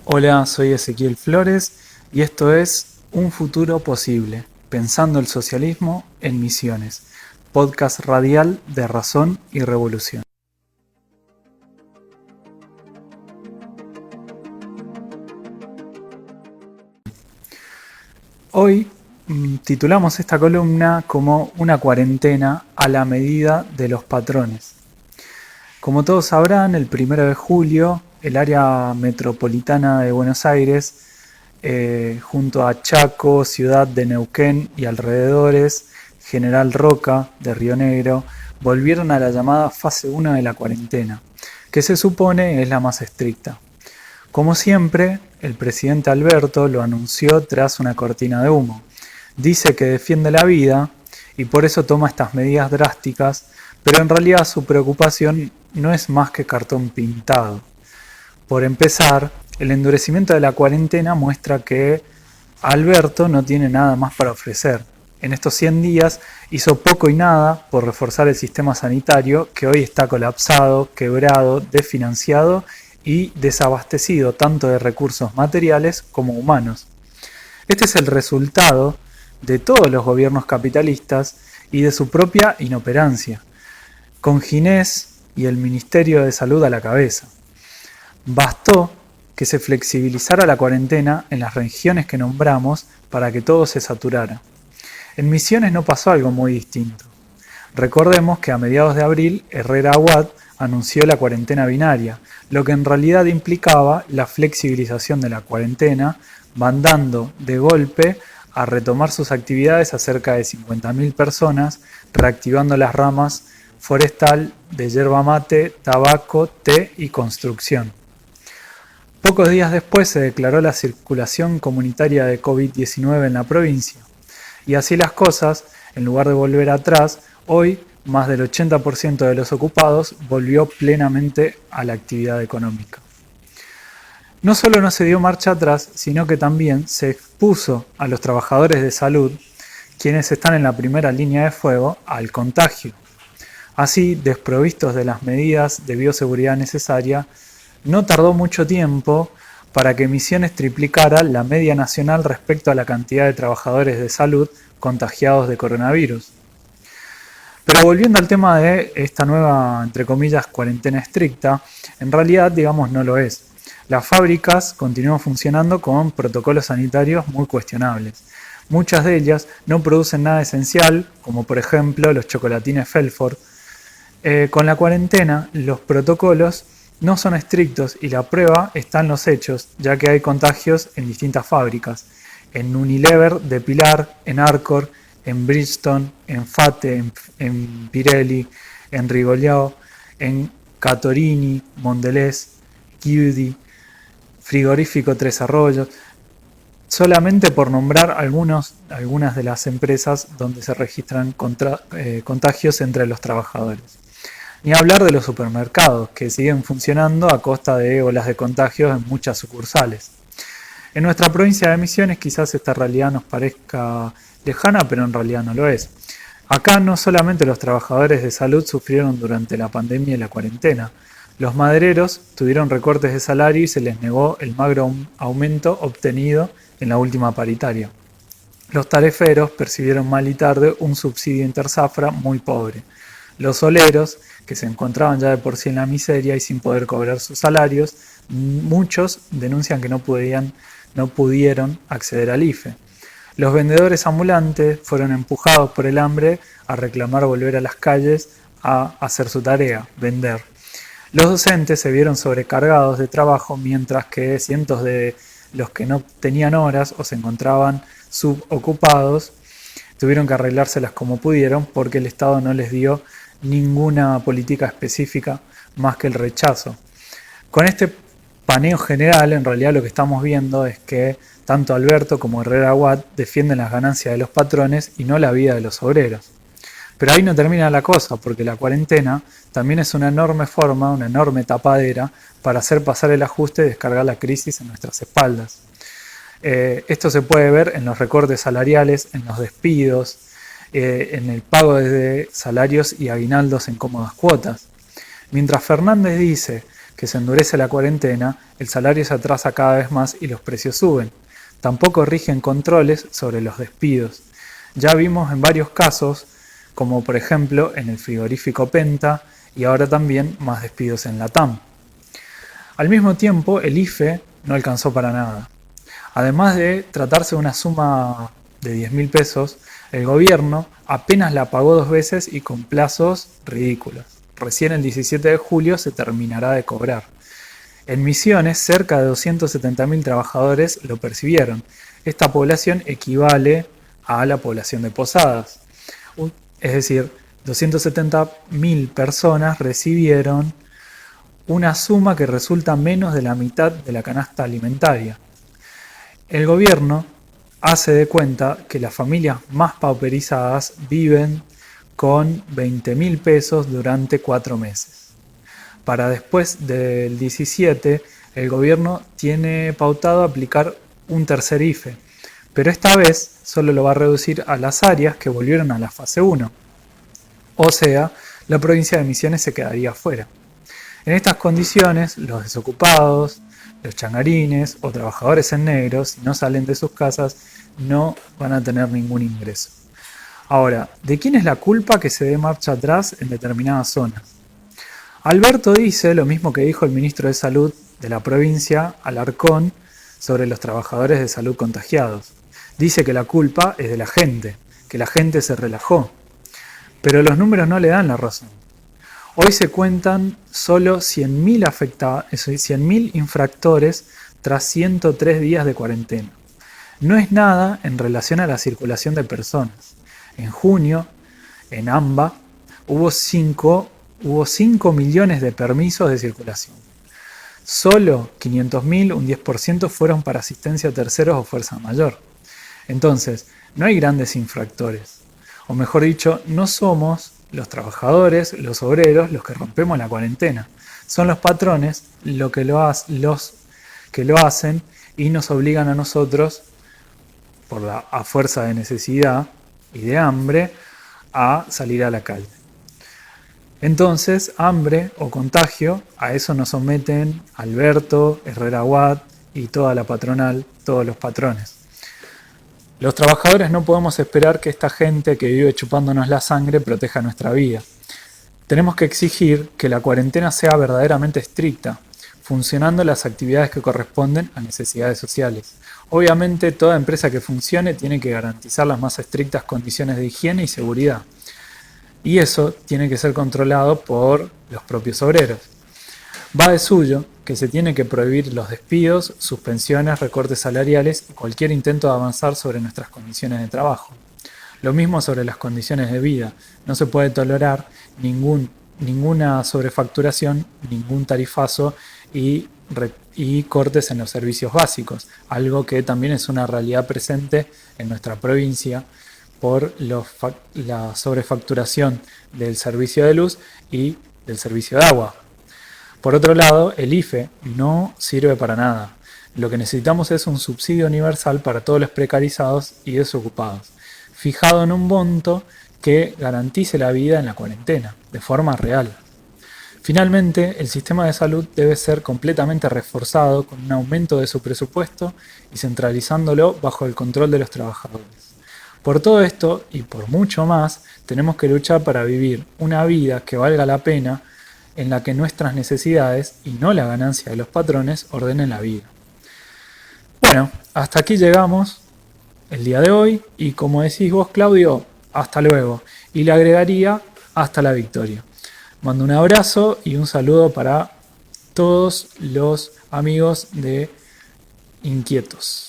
Hola, soy Ezequiel Flores y esto es Un futuro posible, pensando el socialismo en Misiones, podcast radial de Razón y Revolución. Hoy titulamos esta columna como Una cuarentena a la medida de los patrones. Como todos sabrán, el 1 de julio, el área metropolitana de Buenos Aires, junto a Chaco, Ciudad de Neuquén y alrededores, General Roca de Río Negro, volvieron a la llamada fase 1 de la cuarentena, que se supone es la más estricta. Como siempre, el presidente Alberto lo anunció tras una cortina de humo. Dice que defiende la vida y por eso toma estas medidas drásticas, pero en realidad su preocupación no es más que cartón pintado. Por empezar, el endurecimiento de la cuarentena muestra que Alberto no tiene nada más para ofrecer. En estos 100 días hizo poco y nada por reforzar el sistema sanitario que hoy está colapsado, quebrado, desfinanciado y desabastecido tanto de recursos materiales como humanos. Este es el resultado de todos los gobiernos capitalistas y de su propia inoperancia, con Ginés y el Ministerio de Salud a la cabeza. Bastó que se flexibilizara la cuarentena en las regiones que nombramos para que todo se saturara. En Misiones no pasó algo muy distinto. Recordemos que a mediados de abril Herrera Aguad anunció la cuarentena binaria, lo que en realidad implicaba la flexibilización de la cuarentena, mandando de golpe a retomar sus actividades a cerca de 50.000 personas, reactivando las ramas forestal de yerba mate, tabaco, té y construcción. Pocos días después se declaró la circulación comunitaria de COVID-19 en la provincia. Y así las cosas, en lugar de volver atrás, hoy más del 80% de los ocupados volvió plenamente a la actividad económica. No solo no se dio marcha atrás, sino que también se expuso a los trabajadores de salud, quienes están en la primera línea de fuego, al contagio. Así, desprovistos de las medidas de bioseguridad necesarias, no tardó mucho tiempo para que Misiones triplicara la media nacional respecto a la cantidad de trabajadores de salud contagiados de coronavirus. Pero volviendo al tema de esta nueva, entre comillas, cuarentena estricta, en realidad, digamos, no lo es. Las fábricas continúan funcionando con protocolos sanitarios muy cuestionables. Muchas de ellas no producen nada esencial, como por ejemplo los chocolatines Felford. Con la cuarentena, los protocolos no son estrictos y la prueba está en los hechos, ya que hay contagios en distintas fábricas. En Unilever de Pilar, en Arcor, en Bridgestone, en Fate, en Pirelli, en Rigogliò, en Catorini, Mondelez, Chiudi, Frigorífico Tres Arroyos, solamente por nombrar algunas de las empresas donde se registran contagios entre los trabajadores. Ni hablar de los supermercados, que siguen funcionando a costa de olas de contagios en muchas sucursales. En nuestra provincia de Misiones quizás esta realidad nos parezca lejana, pero en realidad no lo es. Acá no solamente los trabajadores de salud sufrieron durante la pandemia y la cuarentena. Los madereros tuvieron recortes de salario y se les negó el magro aumento obtenido en la última paritaria. Los tariferos percibieron mal y tarde un subsidio interzafra muy pobre. Los soleros, que se encontraban ya de por sí en la miseria y sin poder cobrar sus salarios, muchos denuncian que no pudieron acceder al IFE. Los vendedores ambulantes fueron empujados por el hambre a reclamar volver a las calles a hacer su tarea, vender. Los docentes se vieron sobrecargados de trabajo, mientras que cientos de los que no tenían horas o se encontraban subocupados tuvieron que arreglárselas como pudieron porque el Estado no les dio ninguna política específica más que el rechazo. Con este paneo general, en realidad lo que estamos viendo es que tanto Alberto como Herrera Aguad defienden las ganancias de los patrones y no la vida de los obreros. Pero ahí no termina la cosa, porque la cuarentena también es una enorme forma, una enorme tapadera para hacer pasar el ajuste y descargar la crisis en nuestras espaldas. Esto se puede ver en los recortes salariales, en los despidos, en el pago de salarios y aguinaldos en cómodas cuotas. Mientras Fernández dice que se endurece la cuarentena, el salario se atrasa cada vez más y los precios suben. Tampoco rigen controles sobre los despidos. Ya vimos en varios casos, como por ejemplo en el frigorífico Penta y ahora también más despidos en la TAM. Al mismo tiempo, el IFE no alcanzó para nada. Además de tratarse de una suma de 10.000 pesos, el gobierno apenas la pagó 2 veces y con plazos ridículos. Recién el 17 de julio se terminará de cobrar. En Misiones, cerca de 270.000 trabajadores lo percibieron. Esta población equivale a la población de Posadas. Es decir, 270.000 personas recibieron una suma que resulta menos de la mitad de la canasta alimentaria. El gobierno hace de cuenta que las familias más pauperizadas viven con 20.000 pesos durante 4 meses. Para después del 17, el gobierno tiene pautado aplicar un tercer IFE, pero esta vez solo lo va a reducir a las áreas que volvieron a la fase 1. O sea, la provincia de Misiones se quedaría fuera. En estas condiciones, los desocupados, los changarines o trabajadores en negro, si no salen de sus casas, no van a tener ningún ingreso. Ahora, ¿de quién es la culpa que se dé marcha atrás en determinadas zonas? Alberto dice lo mismo que dijo el ministro de Salud de la provincia, Alarcón, sobre los trabajadores de salud contagiados. Dice que la culpa es de la gente, que la gente se relajó. Pero los números no le dan la razón. Hoy se cuentan solo 100.000 infractores tras 103 días de cuarentena. No es nada en relación a la circulación de personas. En junio, en AMBA, hubo 5 millones de permisos de circulación. Solo 500.000, un 10%, fueron para asistencia a terceros o fuerza mayor. Entonces, no hay grandes infractores. O mejor dicho, no somos los trabajadores, los obreros, los que rompemos la cuarentena. Son los patrones los que lo hacen y nos obligan a nosotros, a fuerza de necesidad y de hambre, a salir a la calle. Entonces, hambre o contagio, a eso nos someten Alberto, Herrera Watt y toda la patronal, todos los patrones. Los trabajadores no podemos esperar que esta gente que vive chupándonos la sangre proteja nuestra vida. Tenemos que exigir que la cuarentena sea verdaderamente estricta, funcionando las actividades que corresponden a necesidades sociales. Obviamente, toda empresa que funcione tiene que garantizar las más estrictas condiciones de higiene y seguridad. Y eso tiene que ser controlado por los propios obreros. Va de suyo que se tiene que prohibir los despidos, suspensiones, recortes salariales y cualquier intento de avanzar sobre nuestras condiciones de trabajo. Lo mismo sobre las condiciones de vida. No se puede tolerar ninguna sobrefacturación, ningún tarifazo y cortes en los servicios básicos, algo que también es una realidad presente en nuestra provincia por la sobrefacturación del servicio de luz y del servicio de agua. Por otro lado, el IFE no sirve para nada. Lo que necesitamos es un subsidio universal para todos los precarizados y desocupados, fijado en un monto que garantice la vida en la cuarentena, de forma real. Finalmente, el sistema de salud debe ser completamente reforzado con un aumento de su presupuesto y centralizándolo bajo el control de los trabajadores. Por todo esto y por mucho más, tenemos que luchar para vivir una vida que valga la pena, en la que nuestras necesidades y no la ganancia de los patrones ordenen la vida. Bueno, hasta aquí llegamos el día de hoy y como decís vos, Claudio, hasta luego. Y le agregaría hasta la victoria. Mando un abrazo y un saludo para todos los amigos de Inquietos.